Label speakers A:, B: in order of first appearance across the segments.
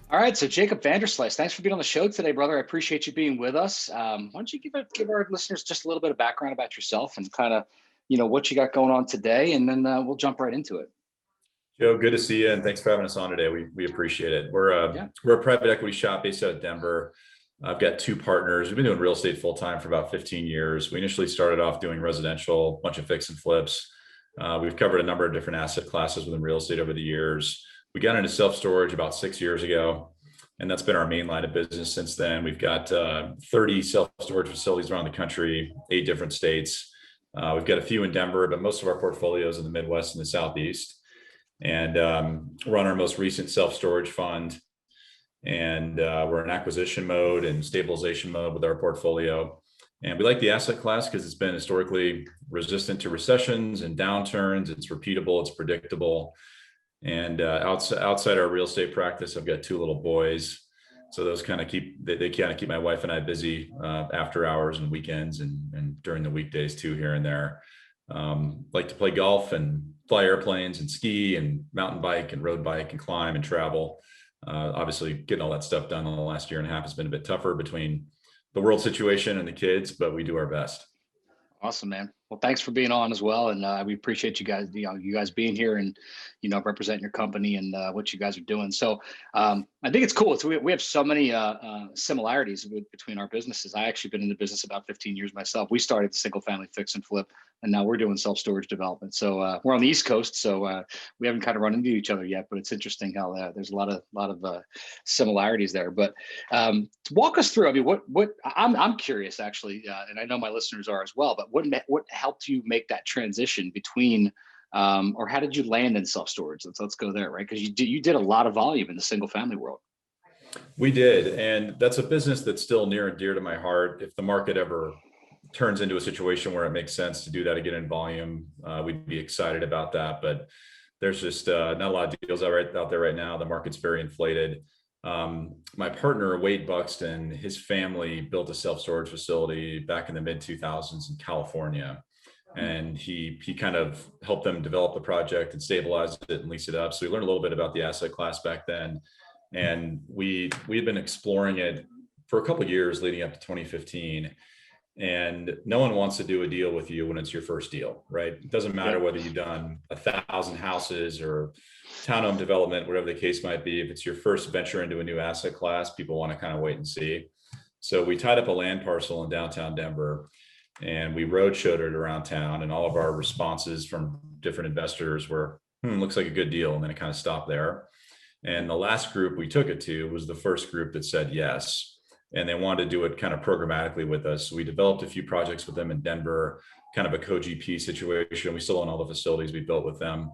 A: All right, so Jacob Vanderslice, thanks for being on the show today, brother. I appreciate you being with us. Why don't you give our listeners just a little bit of background about yourself and kind of, what you got going on today, and then we'll jump right into it.
B: Joe, good to see you, and thanks for having us on today. We appreciate it.
A: Yeah.
B: We're a private equity shop based out of Denver. I've got two partners. We've been doing real estate full time for about 15 years. We initially started off doing residential, a bunch of fix and flips. We've covered a number of different asset classes within real estate over the years. We got into self storage about 6 years ago, and that's been our main line of business since then. We've got 30 self storage facilities around the country, 8 different states. We've got a few in Denver, but most of our portfolios in the Midwest and the Southeast. And we're on our most recent self-storage fund, and we're in acquisition mode and stabilization mode with our portfolio. And we like the asset class because it's been historically resistant to recessions and downturns. It's repeatable, it's predictable. And outside our real estate practice, I've got 2 little boys, so those kind of keep my wife and I busy after hours and weekends and during the weekdays too, here and there. Like to play golf and fly airplanes and ski and mountain bike and road bike and climb and travel. Obviously getting all that stuff done in the last year and a half has been a bit tougher between the world situation and the kids, but we do our best.
A: Awesome, man. Well, thanks for being on as well, and we appreciate you guys. You guys being here and representing your company and what you guys are doing. So I think it's cool. We have so many similarities between our businesses. I actually been in the business about 15 years myself. We started single family fix and flip, and now we're doing self storage development. So we're on the East Coast, so we haven't kind of run into each other yet. But it's interesting how there's a lot of similarities there. But walk us through. I mean, what I'm curious actually, and I know my listeners are as well. But what helped you make that transition between, or how did you land in self storage? Let's go there, right? Because you did a lot of volume in the single family world.
B: We did, and that's a business that's still near and dear to my heart. If the market ever turns into a situation where it makes sense to do that again in volume, we'd be excited about that. But there's just not a lot of deals out there right now. The market's very inflated. My partner, Wade Buxton, his family built a self-storage facility back in the mid 2000s in California. And he kind of helped them develop the project and stabilize it and lease it up. So we learned a little bit about the asset class back then. And we'd been exploring it for a couple of years leading up to 2015. And no one wants to do a deal with you when it's your first deal, right? It doesn't matter whether you've done 1,000 houses or townhome development, whatever the case might be. If it's your first venture into a new asset class, people want to kind of wait and see. So we tied up a land parcel in downtown Denver, and we road showed it around town, and all of our responses from different investors were, looks like a good deal. And then it kind of stopped there. And the last group we took it to was the first group that said yes. And they wanted to do it kind of programmatically with us. So we developed a few projects with them in Denver, kind of a co-GP situation. We still own all the facilities we built with them.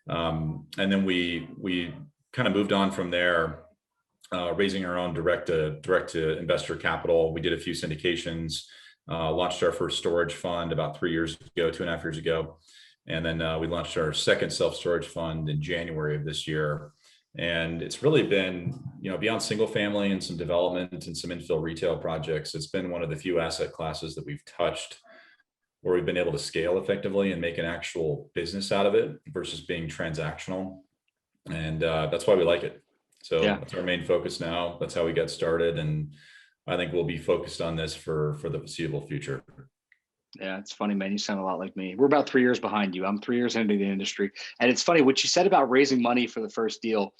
B: And then we kind of moved on from there, raising our own direct to investor capital. We did a few syndications, launched our first storage fund about 2.5 years ago. And then we launched our second self-storage fund in January of this year. And it's really been, beyond single family and some development and some infill retail projects, it's been one of the few asset classes that we've touched where we've been able to scale effectively and make an actual business out of it versus being transactional. And that's why we like it. So That's our main focus now. That's how we got started. And I think we'll be focused on this for the foreseeable future.
A: Yeah, it's funny, man. You sound a lot like me. We're about 3 years behind you. I'm 3 years into the industry. And it's funny what you said about raising money for the first deal.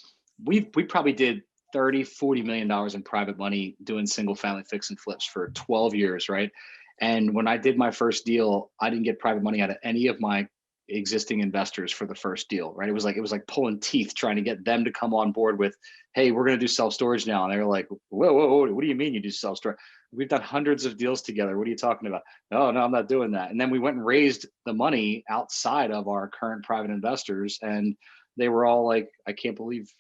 A: We probably did $30-40 million in private money doing single family fix and flips for 12 years, right? And when I did my first deal, I didn't get private money out of any of my existing investors for the first deal, right? It was like pulling teeth trying to get them to come on board with, hey, we're going to do self-storage now. And they were like, whoa, what do you mean you do self-storage? We've done hundreds of deals together. What are you talking about? No, I'm not doing that. And then we went and raised the money outside of our current private investors. And they were all like, I can't believe,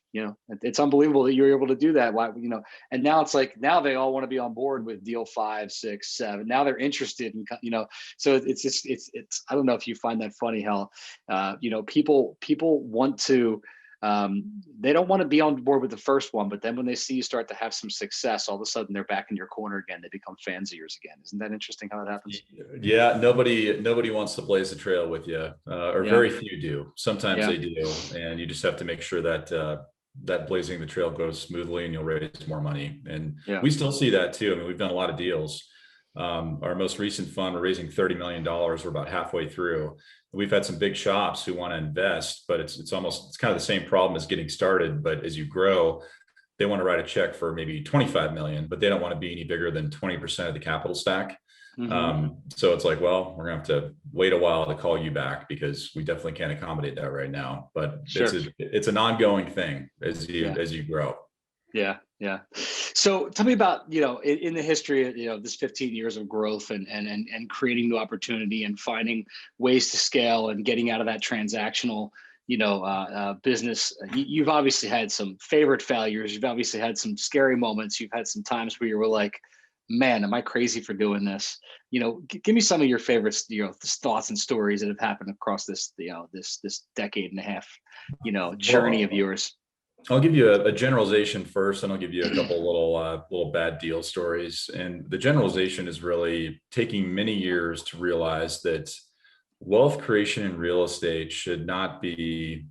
A: it's unbelievable that you're able to do that. Why, and now it's like, now they all want to be on board with deal 5, 6, 7. Now they're interested in, so it's just, I don't know if you find that funny how, people want to, they don't want to be on board with the first one, but then when they see you start to have some success, all of a sudden they're back in your corner again. They become fans of yours again. Isn't that interesting how that happens?
B: Yeah, nobody wants to blaze the trail with you, or very few do. Sometimes they do, and you just have to make sure that that blazing the trail goes smoothly and you'll raise more money. And
A: Yeah.
B: we still see that too. I mean, we've done a lot of deals. Our most recent fund, we're raising $30 million. We're about halfway through. We've had some big shops who want to invest, but it's kind of the same problem as getting started. But as you grow, they want to write a check for maybe 25 million, but they don't want to be any bigger than 20% of the capital stack. So it's like, well, we're gonna have to wait a while to call you back because we definitely can't accommodate that right now. But
A: Sure.
B: it's an ongoing thing as you grow.
A: Yeah. Yeah. So tell me about, in the history of, this 15 years of growth and creating new opportunity and finding ways to scale and getting out of that transactional, business. You've obviously had some favorite failures. You've obviously had some scary moments. You've had some times where you were like, man, am I crazy for doing this? Give me some of your favorites, thoughts and stories that have happened across this, this decade and a half, journey of yours.
B: I'll give you a generalization first, and I'll give you a couple little bad deal stories. And the generalization is really taking many years to realize that wealth creation in real estate should not be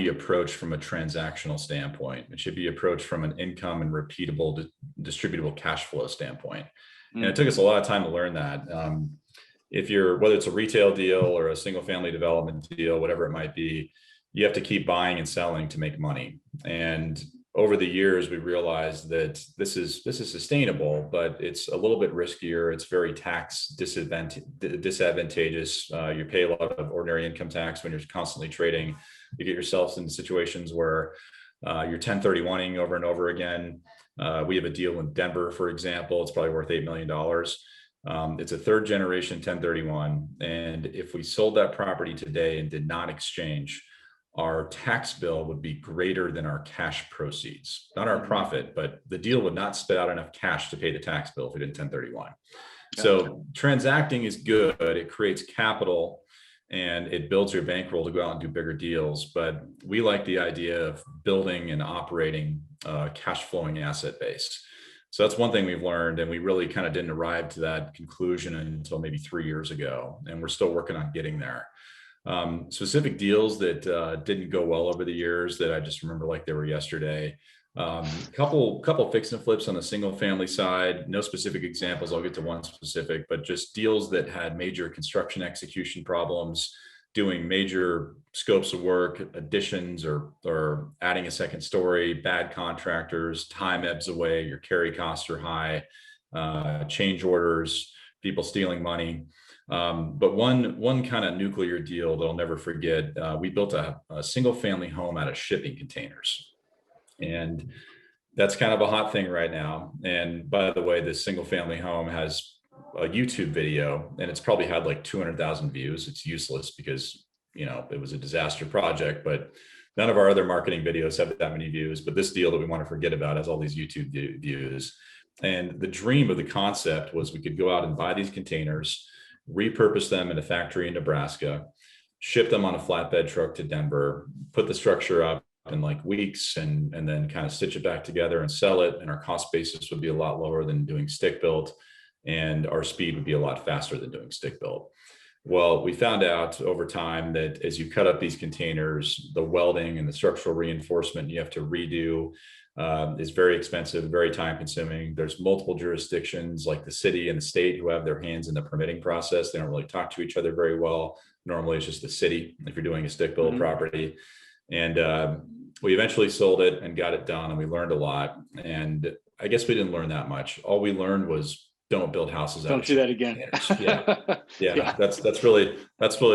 B: approached from a transactional standpoint. It should be approached from an income and repeatable, distributable cash flow standpoint. And it took us a lot of time to learn that. Whether it's a retail deal or a single family development deal, whatever it might be, you have to keep buying and selling to make money. And over the years, we realized that this is sustainable, but it's a little bit riskier. It's very tax disadvantageous. You pay a lot of ordinary income tax when you're constantly trading. You get yourselves in situations where you're 1031ing over and over again. We have a deal in Denver, for example. It's probably worth $8 million. It's a third generation 1031. And if we sold that property today and did not exchange, our tax bill would be greater than our cash proceeds, not our profit, but the deal would not spit out enough cash to pay the tax bill if we did 1031. So transacting is good. It creates capital and it builds your bankroll to go out and do bigger deals. But we like the idea of building and operating a cash flowing asset base. So that's one thing we've learned. And we really kind of didn't arrive to that conclusion until maybe 3 years ago. And we're still working on getting there. Specific deals that didn't go well over the years that I just remember like they were yesterday. Couple fix and flips on the single family side. No specific examples. I'll get to one specific, but just deals that had major construction execution problems, doing major scopes of work, additions or adding a second story, bad contractors, time ebbs away, your carry costs are high, change orders, people stealing money. But one kind of nuclear deal that I'll never forget, we built a single family home out of shipping containers. And that's kind of a hot thing right now. And by the way, this single family home has a YouTube video and it's probably had like 200,000 views. It's useless because, it was a disaster project, but none of our other marketing videos have that many views. But this deal that we want to forget about has all these YouTube views. And the dream of the concept was we could go out and buy these containers, repurpose them in a factory in Nebraska, ship them on a flatbed truck to Denver, put the structure up in like weeks and then kind of stitch it back together and sell it. And our cost basis would be a lot lower than doing stick built. And our speed would be a lot faster than doing stick built. Well, we found out over time that as you cut up these containers, the welding and the structural reinforcement you have to redo is very expensive, very time consuming. There's multiple jurisdictions like the city and the state who have their hands in the permitting process. They don't really talk to each other very well. Normally it's just the city if you're doing a stick built property. And we eventually sold it and got it done and we learned a lot. And I guess we didn't learn that much. All we learned was don't build houses.
A: Don't do that again.
B: Yeah. That's really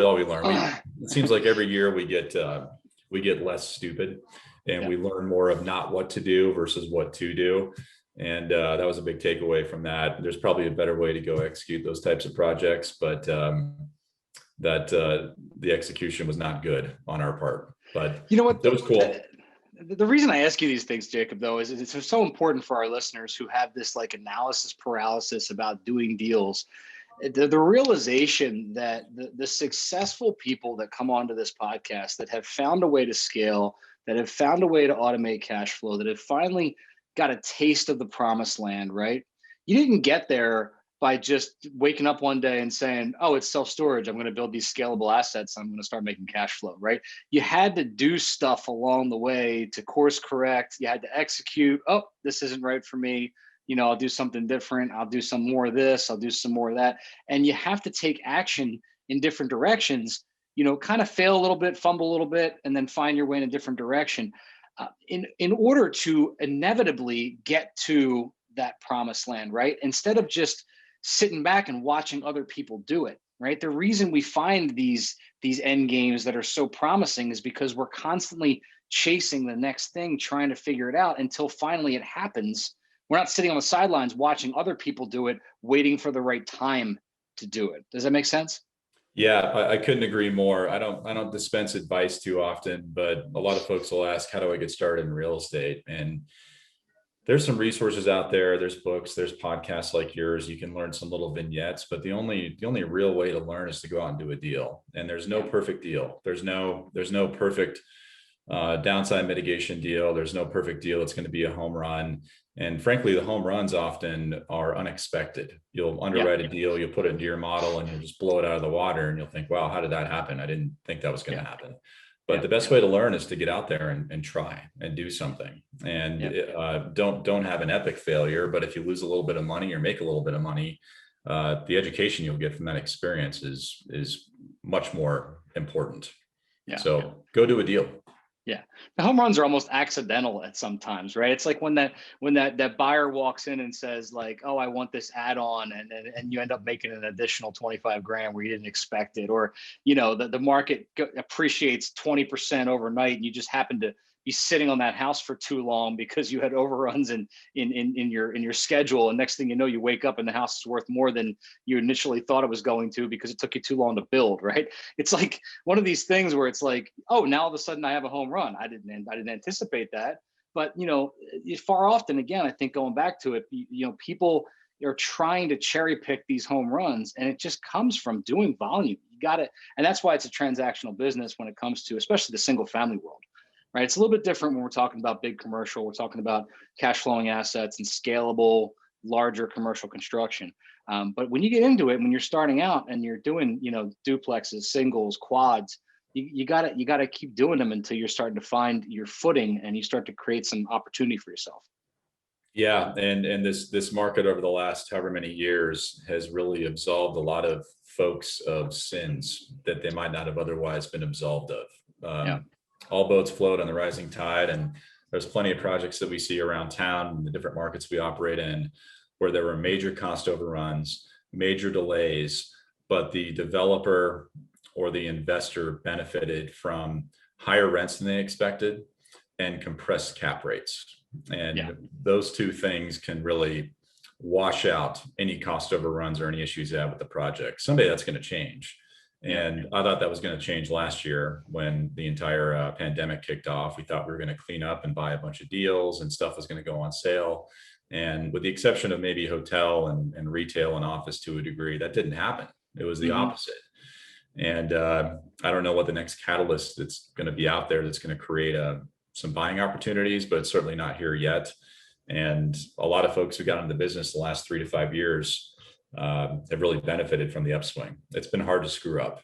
B: all we learned. It seems like every year we get less stupid and we learn more of not what to do versus what to do. And that was a big takeaway from that. There's probably a better way to go execute those types of projects, but the execution was not good on our part. But
A: you know what?
B: That was cool.
A: The reason I ask you these things, Jacob, though, is it's so important for our listeners who have this like analysis paralysis about doing deals. The realization that the successful people that come onto this podcast that have found a way to scale, that have found a way to automate cash flow, that have finally got a taste of the promised land, right? You didn't get there by just waking up one day and saying, oh, it's self-storage. I'm going to build these scalable assets. I'm going to start making cash flow, right? You had to do stuff along the way to course correct. You had to execute. Oh, this isn't right for me. I'll do something different. I'll do some more of this. I'll do some more of that. And you have to take action in different directions, kind of fail a little bit, fumble a little bit, and then find your way in a different direction in order to inevitably get to that promised land, right? Instead of just sitting back and watching other people do it, right? The reason we find these end games that are so promising is because we're constantly chasing the next thing, trying to figure it out until finally it happens. We're not sitting on the sidelines watching other people do it, waiting for the right time to do it. Does that make sense?
B: Yeah, I couldn't agree more. I don't dispense advice too often, but a lot of folks will ask, how do I get started in real estate? And there's some resources out there. There's books, there's podcasts like yours. You can learn some little vignettes, but the only real way to learn is to go out and do a deal. And there's no perfect deal. There's no perfect downside mitigation deal. There's no perfect deal that's going to be a home run. And frankly, the home runs often are unexpected. You'll underwrite a deal, you'll put it into your model, and you'll just blow it out of the water. And you'll think, wow, how did that happen? I didn't think that was going to happen. But the best way to learn is to get out there and try and do something. And don't have an epic failure. But if you lose a little bit of money or make a little bit of money, the education you'll get from that experience is much more important. So go do a deal.
A: Yeah, the home runs are almost accidental at sometimes, right? It's like when that buyer walks in and says like, "Oh, I want this add-on," and you end up making an additional 25 grand where you didn't expect it, or the market appreciates 20% overnight, and you just happen to be sitting on that house for too long because you had overruns in your schedule, and next thing you know, you wake up and the house is worth more than you initially thought it was going to because it took you too long to build, right? It's like one of these things where it's like, oh, now all of a sudden I have a home run. I didn't anticipate that. But far often, again, I think going back to it, people are trying to cherry pick these home runs, and it just comes from doing volume. You got it, and that's why it's a transactional business when it comes to especially the single family world. Right. It's a little bit different when we're talking about big commercial. We're talking about cash flowing assets and scalable, larger commercial construction. But when you get into it, when you're starting out and you're doing, duplexes, singles, quads, you gotta keep doing them until you're starting to find your footing and you start to create some opportunity for yourself.
B: Yeah, and this market over the last however many years has really absolved a lot of folks of sins that they might not have otherwise been absolved of. All boats float on the rising tide, and there's plenty of projects that we see around town in the different markets we operate in where there were major cost overruns, major delays, but the developer or the investor benefited from higher rents than they expected and compressed cap rates. And those two things can really wash out any cost overruns or any issues you have with the project. Someday that's going to change. And I thought that was going to change last year when the entire pandemic kicked off. We thought we were going to clean up and buy a bunch of deals and stuff was going to go on sale. And with the exception of maybe hotel and retail and office to a degree, that didn't happen. It was the opposite. And I don't know what the next catalyst that's going to be out there that's going to create some buying opportunities, but it's certainly not here yet. And a lot of folks who got into the business the last 3 to 5 years have really benefited from the upswing. It's been hard to screw up.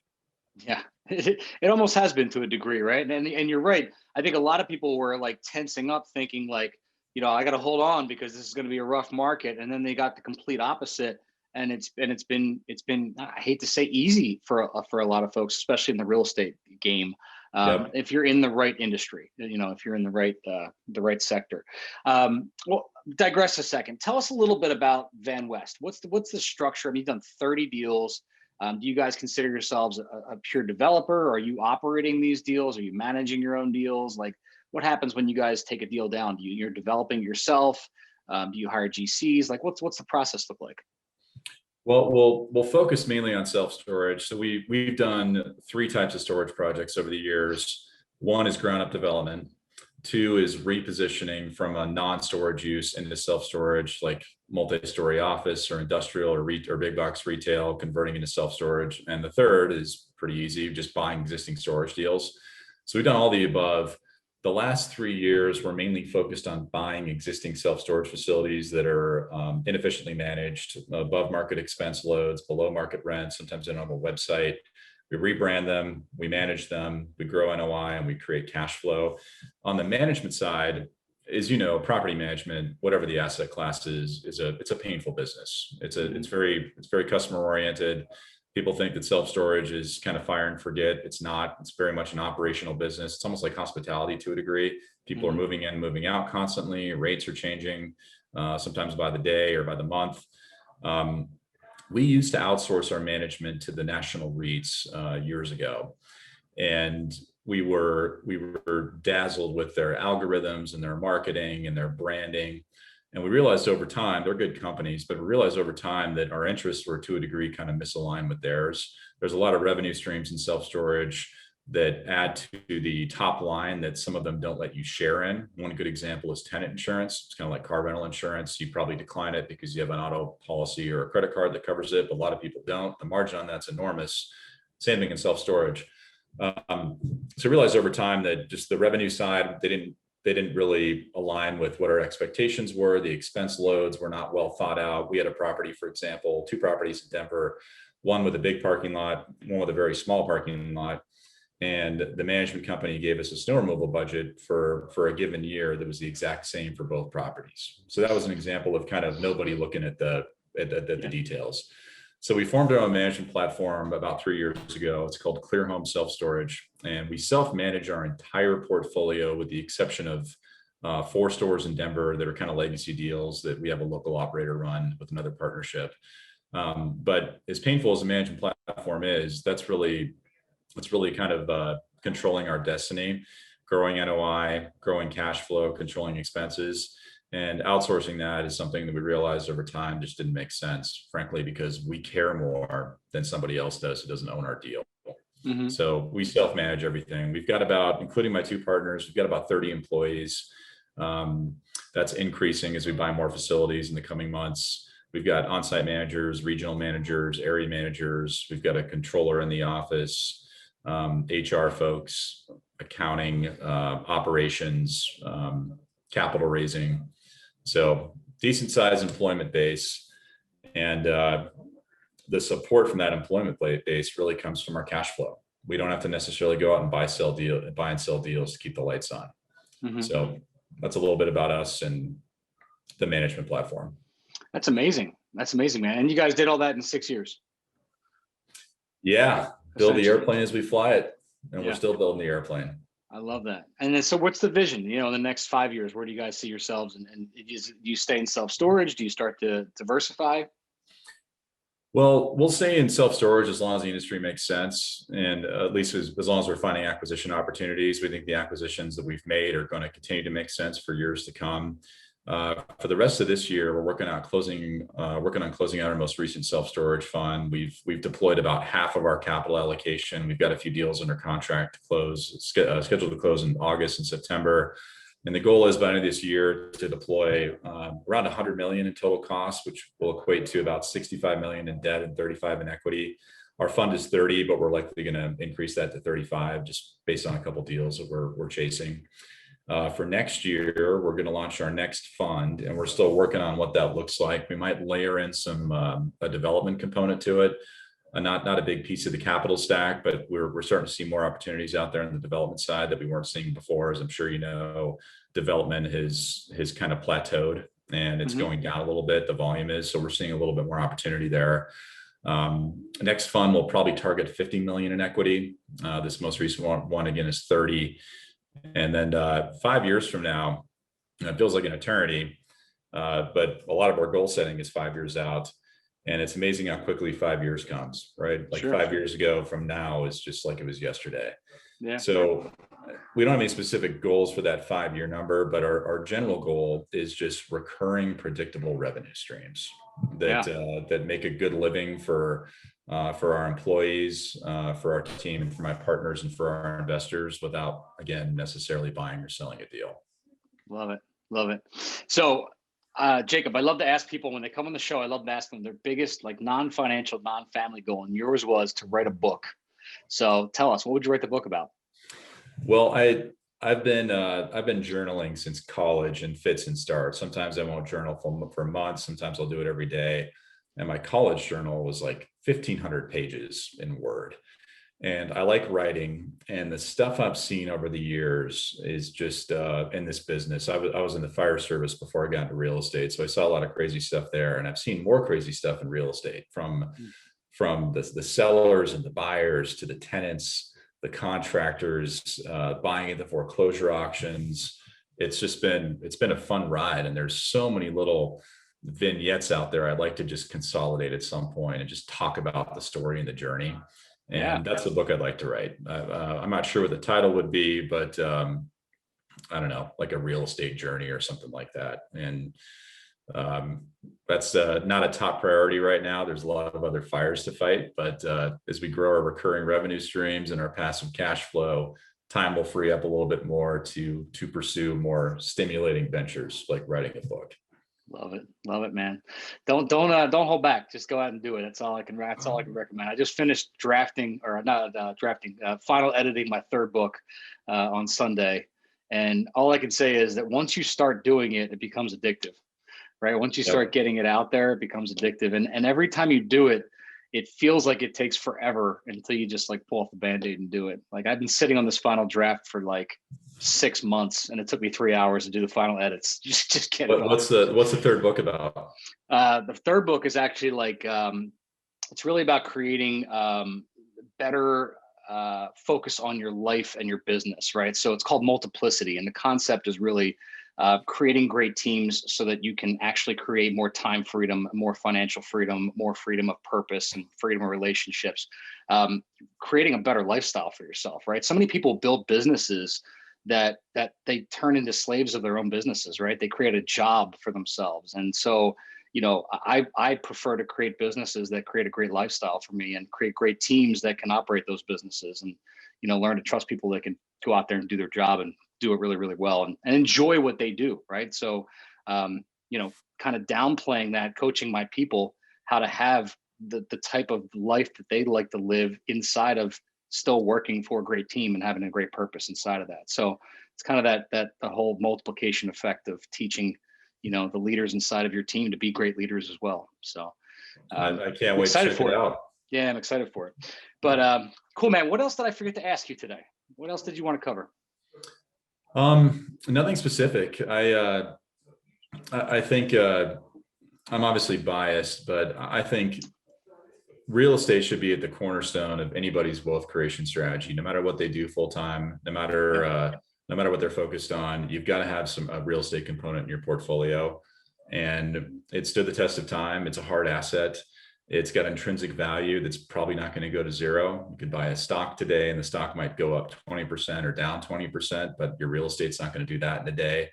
A: Yeah, it almost has been to a degree, right? And you're right. I think a lot of people were like tensing up, thinking like, I got to hold on because this is going to be a rough market, and then they got the complete opposite. And it's been I hate to say easy for a lot of folks, especially in the real estate game. If you're in the right industry, if you're in the right sector. Well, digress a second. Tell us a little bit about VanWest. What's the structure? I mean, you've done 30 deals. Do you guys consider yourselves a pure developer? Are you operating these deals? Are you managing your own deals? Like, what happens when you guys take a deal down? You're developing yourself? Do you hire GCs? Like, what's the process look like?
B: Well, we'll focus mainly on self-storage. So we've done 3 types of storage projects over the years. 1 is ground up development. 2 is repositioning from a non-storage use into self-storage, like multi-story office or industrial or big box retail, converting into self-storage. And the 3rd is pretty easy, just buying existing storage deals. So we've done all the above. the last 3 years, we're mainly focused on buying existing self-storage facilities that are inefficiently managed, above market expense loads, below market rent, sometimes in on a website. We rebrand them, we manage them, we grow NOI, and we create cash flow. On the management side, as you know, property management, whatever the asset class is it's a painful business. It's very customer oriented. People think that self-storage is kind of fire and forget. It's not. It's very much an operational business. It's almost like hospitality to a degree. People are moving in, moving out constantly. Rates are changing, sometimes by the day or by the month. We used to outsource our management to the national REITs years ago, and we were dazzled with their algorithms and their marketing and their branding. And we realized over time, they're good companies, but we realized over time that our interests were to a degree kind of misaligned with theirs. There's a lot of revenue streams in self-storage that add to the top line that some of them don't let you share in. One good example is tenant insurance. It's kind of like car rental insurance. You probably decline it because you have an auto policy or a credit card that covers it, but a lot of people don't. The margin on that's enormous. Same thing in self-storage. So realized over time that just the revenue side, they didn't really align with what our expectations were. The expense loads were not well thought out. We had a property, for example, 2 properties in Denver, one with a big parking lot, one with a very small parking lot. And the management company gave us a snow removal budget for a given year that was the exact same for both properties. So that was an example of kind of nobody looking at the details. So we formed our own management platform about 3 years ago. It's called Clear Home Self Storage, and we self-manage our entire portfolio with the exception of 4 stores in Denver that are kind of legacy deals that we have a local operator run with another partnership. But as painful as a management platform is, that's really kind of controlling our destiny, growing NOI, growing cash flow, controlling expenses. And outsourcing that is something that we realized over time just didn't make sense, frankly, because we care more than somebody else does who doesn't own our deal. So we self-manage everything. We've got about, including my 2 partners, we've got about 30 employees. That's increasing as we buy more facilities in the coming months. We've got on-site managers, regional managers, area managers. We've got a controller in the office, HR folks, accounting, operations, capital raising. So decent size employment base, and the support from that employment base really comes from our cash flow. We don't have to necessarily go out and buy and sell deals to keep the lights on. So that's a little bit about us and the management platform.
A: That's amazing. That's amazing, man. And you guys did all that in 6 years.
B: Yeah, build the airplane as we fly it, and we're still building the airplane.
A: I love that. And then, so what's the vision, in the next 5 years? Where do you guys see yourselves? And do you stay in self-storage? Do you start to diversify?
B: Well, we'll stay in self-storage as long as the industry makes sense. And at least as long as we're finding acquisition opportunities. We think the acquisitions that we've made are going to continue to make sense for years to come. For the rest of this year, we're working on closing out our most recent self-storage fund. We've deployed about half of our capital allocation. We've got a few deals under contract to close, scheduled to close in August and September. And the goal is by the end of this year to deploy around 100 million in total costs, which will equate to about 65 million in debt and 35 in equity. Our fund is 30, but we're likely going to increase that to 35 just based on a couple of deals that we're chasing. For next year, we're going to launch our next fund, and we're still working on what that looks like. We might layer in some a development component to it, not a big piece of the capital stack, but we're starting to see more opportunities out there on the development side that we weren't seeing before. As I'm sure you know, development has kind of plateaued, and it's going down a little bit. The volume is, so we're seeing a little bit more opportunity there. Next fund will probably target 50 million in equity. This most recent one again is 30. And then 5 years from now, it feels like an eternity, but a lot of our goal setting is 5 years out. And it's amazing how quickly 5 years comes, right? Like 5 years ago from now is just like it was yesterday. Yeah. So we don't have any specific goals for that 5-year number, but our general goal is just recurring, predictable revenue streams that make a good living for our employees, for our team, and for my partners, and for our investors, without, again, necessarily buying or selling a deal.
A: Love it. Love it. So, Jacob, I love to ask people when they come on the show, I love to ask them their biggest, like, non-financial, non-family goal. And yours was to write a book. So tell us, what would you write the book about?
B: Well, I've been journaling since college in fits and starts. Sometimes I won't journal for months. Sometimes I'll do it every day. And my college journal was like 1,500 pages in Word. And I like writing, and the stuff I've seen over the years is just in this business. I was in the fire service before I got into real estate, so I saw a lot of crazy stuff there, and I've seen more crazy stuff in real estate from the sellers and the buyers to the tenants, the contractors buying at the foreclosure auctions. It's been a fun ride, and there's so many little vignettes out there. I'd like to just consolidate at some point and just talk about the story and the journey.
A: Yeah.
B: And that's the book I'd like to write. I'm not sure what the title would be, but I don't know, like a real estate journey or something like that. And that's not a top priority right now. There's a lot of other fires to fight, but as we grow our recurring revenue streams and our passive cash flow, time will free up a little bit more to pursue more stimulating ventures like writing a book.
A: Love it, man. Don't hold back. Just go out and do it. That's all I can recommend. I just finished drafting, or not drafting, final editing my third book on Sunday, and all I can say is that once you start doing it, it becomes addictive, right? Once you start getting it out there, it becomes addictive, and every time you do it, it feels like it takes forever until you just like pull off the Band-Aid and do it. Like I've been sitting on this final draft for like 6 months, and it took me 3 hours to do the final edits. Just get it.
B: What's the third book about?
A: The third book is actually like it's really about creating better focus on your life and your business, right? So it's called Multiplicity, and the concept is really creating great teams so that you can actually create more time freedom, more financial freedom, more freedom of purpose, and freedom of relationships. Creating a better lifestyle for yourself, right? So many people build businesses that they turn into slaves of their own businesses, right? They create a job for themselves. And so, I prefer to create businesses that create a great lifestyle for me and create great teams that can operate those businesses, and, learn to trust people that can go out there and do their job and do it really, really well, and enjoy what they do, right? So, kind of downplaying that, coaching my people how to have the type of life that they like to live inside of still working for a great team and having a great purpose inside of that. So it's kind of that the whole multiplication effect of teaching, the leaders inside of your team to be great leaders as well. So
B: I can't wait to check it out.
A: Yeah, I'm excited for it. But cool, man. What else did I forget to ask you today? What else did you want to cover?
B: Nothing specific. I think I'm obviously biased, but I think real estate should be at the cornerstone of anybody's wealth creation strategy, no matter what they do full time, no matter what they're focused on. You've got to have a real estate component in your portfolio, and it stood the test of time. It's a hard asset. It's got intrinsic value that's probably not going to go to zero. You could buy a stock today and the stock might go up 20% or down 20%, but your real estate's not going to do that in a day.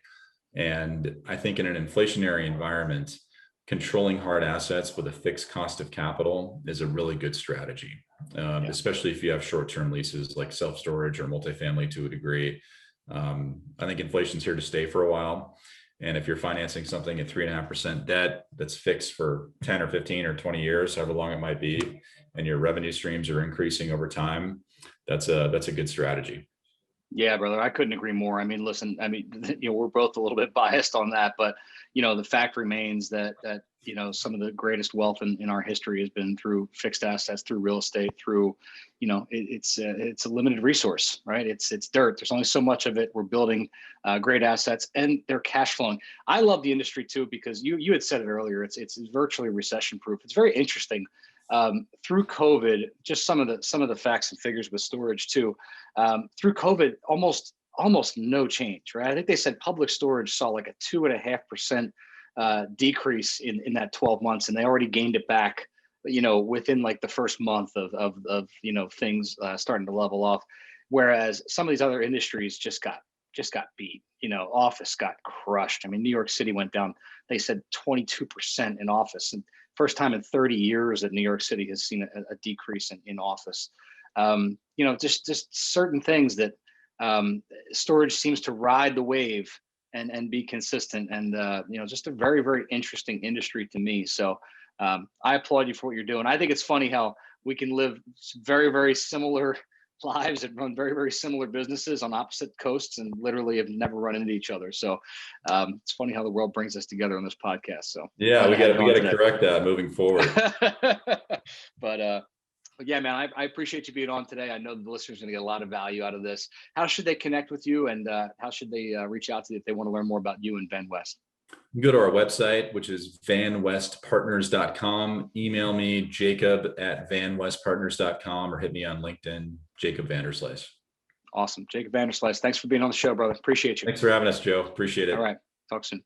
B: And I think in an inflationary environment, controlling hard assets with a fixed cost of capital is a really good strategy, especially if you have short-term leases like self-storage or multifamily to a degree. I think inflation's here to stay for a while. And if you're financing something at 3.5% debt that's fixed for 10 or 15 or 20 years, however long it might be, and your revenue streams are increasing over time, that's a good strategy.
A: Yeah, brother, I couldn't agree more. I mean, listen, we're both a little bit biased on that, but the fact remains that some of the greatest wealth in our history has been through fixed assets, through real estate, through, it's a limited resource, right? It's dirt. There's only so much of it. We're building great assets, and they're cash flowing. I love the industry too, because you had said it earlier. It's virtually recession proof. It's very interesting. Through COVID, just some of the facts and figures with storage too. Through COVID, almost no change, right? I think they said public storage saw like a 2.5% decrease in that 12 months, and they already gained it back, within like the first month of things starting to level off. Whereas some of these other industries just got beat. Office got crushed. I mean, New York City went down, they said 22% in office, and first time in 30 years that New York City has seen a decrease in office. Just certain things that storage seems to ride the wave and be consistent, and just a very, very interesting industry to me. So I applaud you for what you're doing. I think it's funny how we can live very, very similar lives and run very, very similar businesses on opposite coasts and literally have never run into each other. So it's funny how the world brings us together on this podcast. So
B: Yeah, we got to correct that moving forward.
A: But yeah, man, I appreciate you being on today. I know the listeners are going to get a lot of value out of this. How should they connect with you, and how should they reach out to you if they want to learn more about you and VanWest?
B: Go to our website, which is vanwestpartners.com. Email me, jacob@vanwestpartners.com, or hit me on LinkedIn, Jacob Vanderslice.
A: Awesome. Jacob Vanderslice, thanks for being on the show, brother. Appreciate you.
B: Thanks for having us, Joe. Appreciate it.
A: All right. Talk soon.